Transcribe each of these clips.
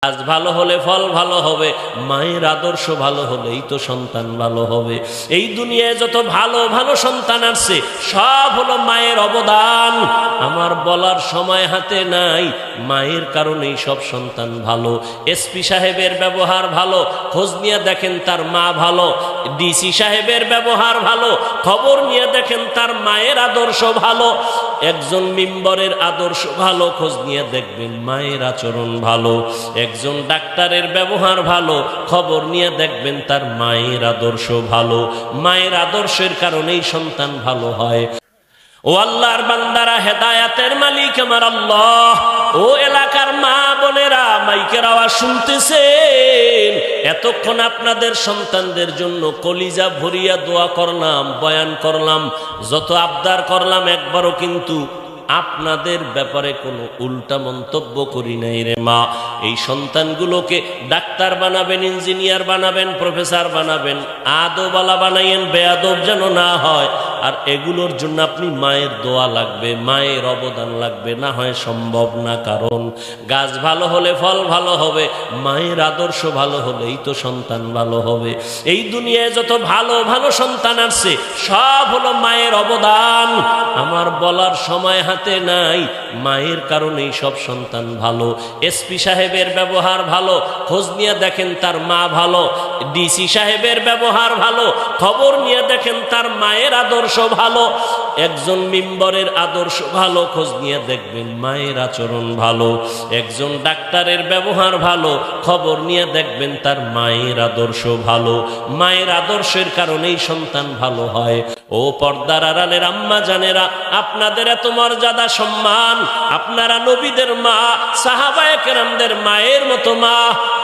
কাজ ভালো হলে ফল ভালো হবে, মায়ের আদর্শ ভালো হলেই তো সন্তান ভালো হবে। এই দুনিয়ায় যত ভালো ভালো সন্তান আসছে সব হলো মায়ের অবদান। আমার বলার সময় হাতে নাই, মায়ের কারণেই সব সন্তান ভালো। এসপি সাহেবের ব্যবহার ভালো, খোঁজ নিয়ে দেখেন তার মা ভালো। ডিসি সাহেবের ব্যবহার ভালো, খবর নিয়ে দেখেন তার মায়ের আদর্শ ভালো। একজন মেম্বারের আদর্শ ভালো, খোঁজ নিয়ে দেখবেন মায়ের আচরণ ভালো। একজন ডাক্তারের ব্যবহার ভালো, খবর নিয়ে দেখবেন তার মায়ের আদর্শ ভালো। মায়ের আদর্শের কারণেই সন্তান ভালো হয়। ও আল্লাহর বান্দারা, হেদায়াতের মালিক আমার আল্লাহ। ও এলাকার মা বোনেরা, মাইকের আওয়াজ শুনতেছেন? এতক্ষণ আপনাদের সন্তানদের জন্য কলিজা ভরিয়া দোয়া করলাম, বয়ান করলাম, যত আবদার করলাম, একবারও কিন্তু আপনাদের ব্যাপারে কোনো উল্টা মন্তব্য করি নাই রে মা। এই সন্তানগুলোকে ডাক্তার বানাবেন, ইঞ্জিনিয়ার বানাবেন, প্রফেসর বানাবেন, আদবওয়ালা বানাইয়েন, বেয়াদব যেন না হয়। আর এগুলোর জন্য আপনি মায়ের দোয়া লাগবে, মায়ের অবদান লাগবে, না হয় সম্ভব না। কারণ গাছ ভালো হলে ফল ভালো হবে, মায়ের আদর্শ ভালো হলেই তো সন্তান ভালো হবে। এই দুনিয়ায় যত ভালো ভালো সন্তান আসছে সব হলো মায়ের অবদান। আমার বলার সময় হাতে নাই, মায়ের কারণেই সব সন্তান ভালো। এসপি সাহেবের ব্যবহার ভালো, খোঁজ নিয়ে দেখেন তার মা ভালো। ডিসি সাহেবের ব্যবহার ভালো, খবর নিয়ে দেখেন তার মায়ের আদর্শ ভালো। একজন মেম্বারের আদর্শ ভালো, খোঁজ নিয়ে দেখবেন মায়ের আচরণ ভালো। একজন ডাক্তারের ব্যবহার ভালো, খবর নিয়ে দেখবেন তার মায়ের আদর্শ ভালো। মায়ের আদর্শের কারণেই সন্তান ভালো হয়। ও পর্দার আড়ালের আম্মা জানেরা, আপনাদের এত মর্যাদা সম্মান, আপনারা নবীদের মা, সাহাবায়ে কেরামদের মায়ের মতো মা।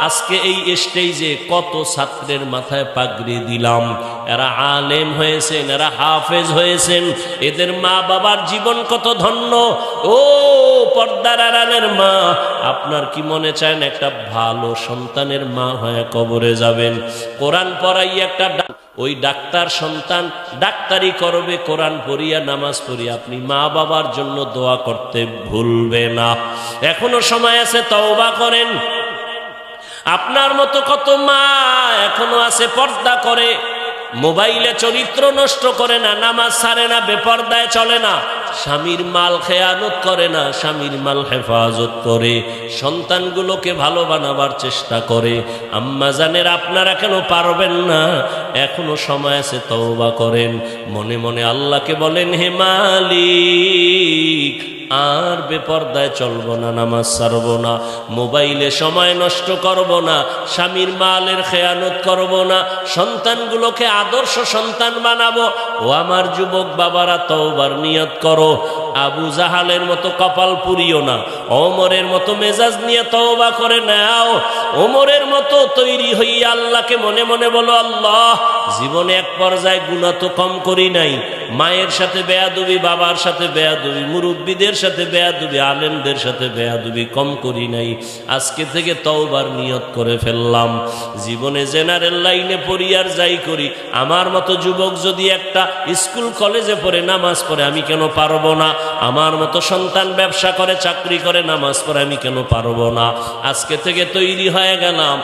আজকে এই স্টেজে কত ছাত্রের মাথায় পাগড়ি দিলাম, এরা আলেম হয়েছেন, এরা হাফেজ হয়েছেন, এদের মা বাবার জীবন কত ধন্য। ও পর্দার আড়ালের মা, আপনার কি মনে চান একটা ভালো সন্তানের মা হয়ে কবরে যাবেন? কোরআন পড়াই একটা ওই ডাক্তার সন্তান ডাক্তারি করবে, কোরআন পড়িয়া নামাজ পড়িয়া আপনি মা বাবার জন্য দোয়া করতে ভুলবে না। এখনো সময় আছে, তওবা করেন। আপনার মতো কত মা এখনো আছে পর্দা করে, মোবাইলে চরিত্র নষ্ট করে না, নামাজ ছাড়ে না, বেপর্দায় চলে না, স্বামীর মাল খেয়ানত করে না, স্বামীর মাল হেফাজত করে, সন্তানগুলোকে ভালো বানাবার চেষ্টা করে। আম্মা জানের, আপনারা কেন পারবেন না? এখনো সময় আছে, তওবা করেন। মনে মনে আল্লাহকে বলেন, হে মালিক, আর বেপর্দায় চলবো না, নামাজ ছাড়ব না, মোবাইলে সময় নষ্ট করব না, স্বামীর মালের খেয়ানত করব না, সন্তানগুলোকে আদর্শ সন্তান বানাবো। ও আমার যুবক বাবারা, তওবার নিয়ত করো। আবু জাহালের মতো কপাল পুরিও না, ওমরের মতো মেজাজ নিয়ে তওবা করে নাও। ওমরের মতো তৈরি হইয়া আল্লাহকে মনে মনে বলো, আল্লাহ, জীবনে এক পর্যায়ে গুনাহ তো কম করি নাই, মায়ের সাথে বেয়াদবি, বাবার সাথে বেয়াদবি, মুরব্বীদের সাথে বেয়াদবি, আলেমদের সাথে বেয়াদবি কম করি নাই। আজকে থেকে তওবার নিয়ত করে ফেললাম। জীবনে জেনারেল লাইনে পড়ি আর যাই করি, আমার মতো যুবক যদি একটা স্কুল কলেজে পড়ে নামাজ পড়ে, আমি কেন পারবো না? আমার মতো সন্তান ব্যবসা করে, চাকরি করে, নামাজ পড়ে, আমি কেন পারবো না? আজকে থেকে তৈরি হয়ে গেলাম,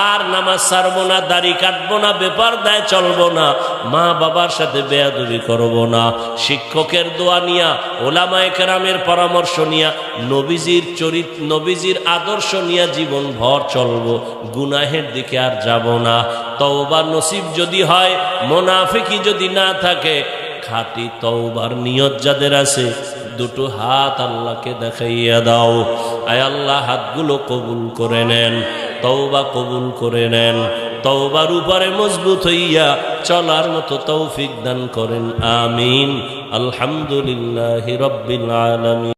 আর নামাজ ছাড়বো না, দাড়ি কাটবো না, বেপরদায় চলবো না, মা বাবার সাথে বেয়াদবি করবো না। শিক্ষকের দোয়া নিয়া, ওলামায়ে কেরামের পরামর্শ নিয়া, নবীজির আদর্শ নিয়া জীবন ভর চলবো, গুনাহের দিকে আর যাব না। তওবা নসিব যদি হয়, মুনাফিকি যদি না থাকে, খাঁটি তওবার নিয়ত যাদের আছে, দুটো হাত আল্লাহকে দেখাইয়া দাও। আয় আল্লাহ, হাতগুলো কবুল করে নেন, তওবা কবুল করে নেন, তওবার উপরে মজবুত হইয়া চলার মতো তৌফিক দান করেন। আমিন। আলহামদুলিল্লাহি রাব্বিল আলামিন।